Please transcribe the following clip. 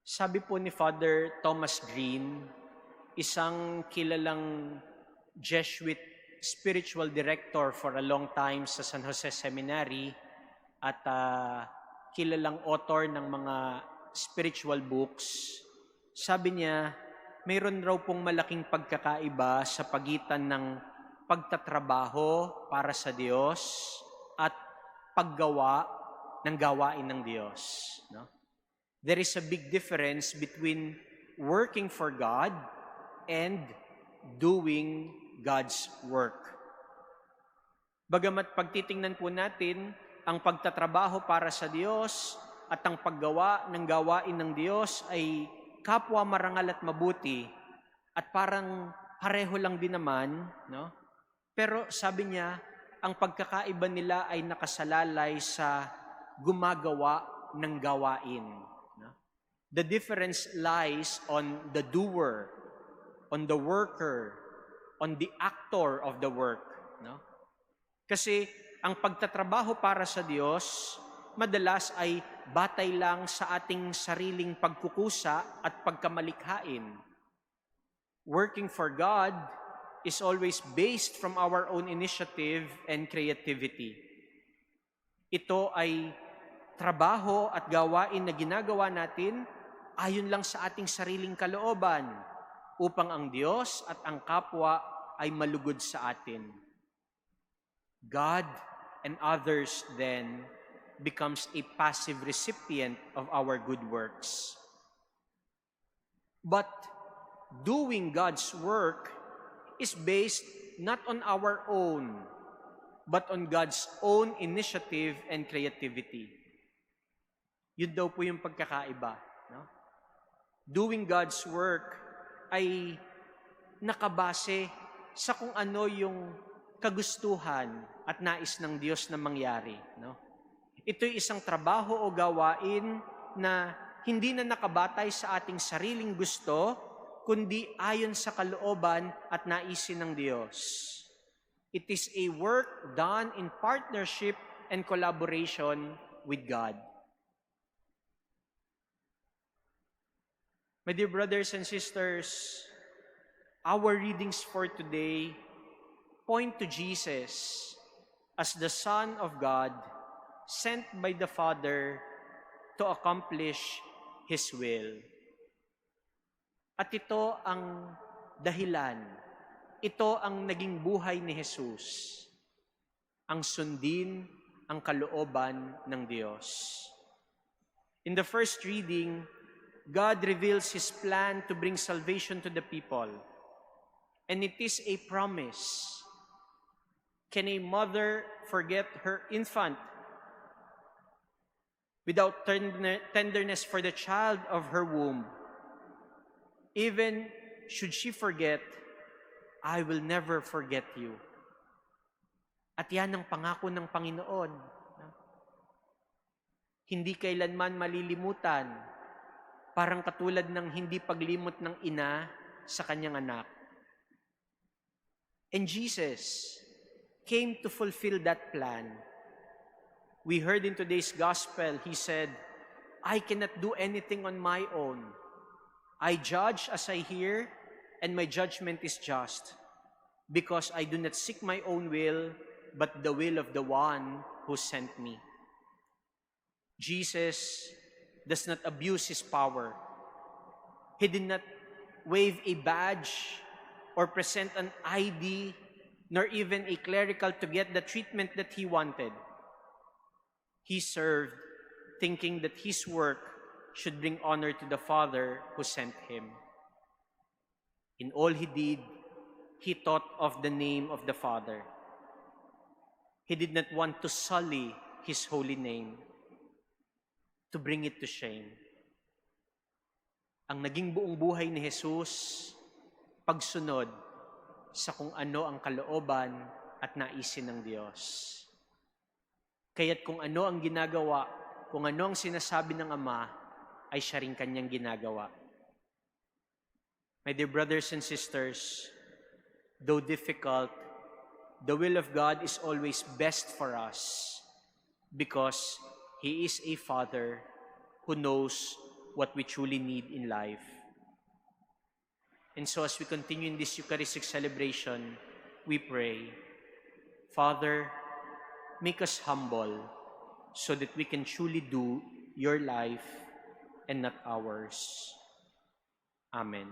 Sabi po ni Father Thomas Green, isang kilalang Jesuit spiritual director for a long time sa San Jose Seminary at kilalang author ng mga spiritual books. Sabi niya, mayroon raw pong malaking pagkakaiba sa pagitan ng pagtatrabaho para sa Diyos at paggawa ng gawain ng Diyos. No? There is a big difference between working for God and doing God's work. Bagamat pagtitingnan po natin ang pagtatrabaho para sa Diyos at ang paggawa ng gawain ng Diyos ay kapwa marangal at mabuti at parang pareho lang din naman, no? Pero sabi niya, ang pagkakaiba nila ay nakasalalay sa gumagawa ng gawain. No? The difference lies on the doer, on the worker, on the actor of the work. No? Kasi ang pagtatrabaho para sa Diyos, madalas ay batay lang sa ating sariling pagkukusa at pagkamalikhain. Working for God is always based from our own initiative and creativity. Ito ay trabaho at gawain na ginagawa natin ayon lang sa ating sariling kalooban upang ang Diyos at ang kapwa ay malugod sa atin. God and others then becomes a passive recipient of our good works. But doing God's work is based not on our own, but on God's own initiative and creativity. Yun daw po yung pagkakaiba. No? Doing God's work ay nakabase sa kung ano yung kagustuhan at nais ng Diyos na mangyari. No? Ito'y isang trabaho o gawain na hindi na nakabatay sa ating sariling gusto, kundi ayon sa kalooban at naisin ng Diyos. It is a work done in partnership and collaboration with God. My dear brothers and sisters, our readings for today point to Jesus as the Son of God, sent by the Father to accomplish His will. At ito ang dahilan, ito ang naging buhay ni Jesus, ang sundin ang kalooban ng Diyos. In the first reading, God reveals His plan to bring salvation to the people, and it is a promise. Can a mother forget her infant without tenderness for the child of her womb? Even should she forget, I will never forget you. At yan ang pangako ng Panginoon. Hindi kailanman malilimutan, parang katulad ng hindi paglimot ng ina sa kanyang anak. And Jesus came to fulfill that plan. We heard in today's gospel, He said, I cannot do anything on my own. I judge as I hear, and my judgment is just, because I do not seek my own will, but the will of the one who sent me. Jesus does not abuse His power. He did not wave a badge or present an ID, nor even a clerical to get the treatment that He wanted. He served, thinking that His work should bring honor to the Father who sent Him. In all He did, He thought of the name of the Father. He did not want to sully His holy name, to bring it to shame. Ang naging buong buhay ni Jesus, pagsunod sa kung ano ang kalooban at naisin ng Diyos. Kaya't kung ano ang ginagawa, kung ano ang sinasabi ng Ama, ay siya rin kanyang ginagawa. My dear brothers and sisters, though difficult, the will of God is always best for us because He is a Father who knows what we truly need in life. And so as we continue in this Eucharistic celebration, we pray, Father, make us humble so that we can truly do your life and not ours. Amen.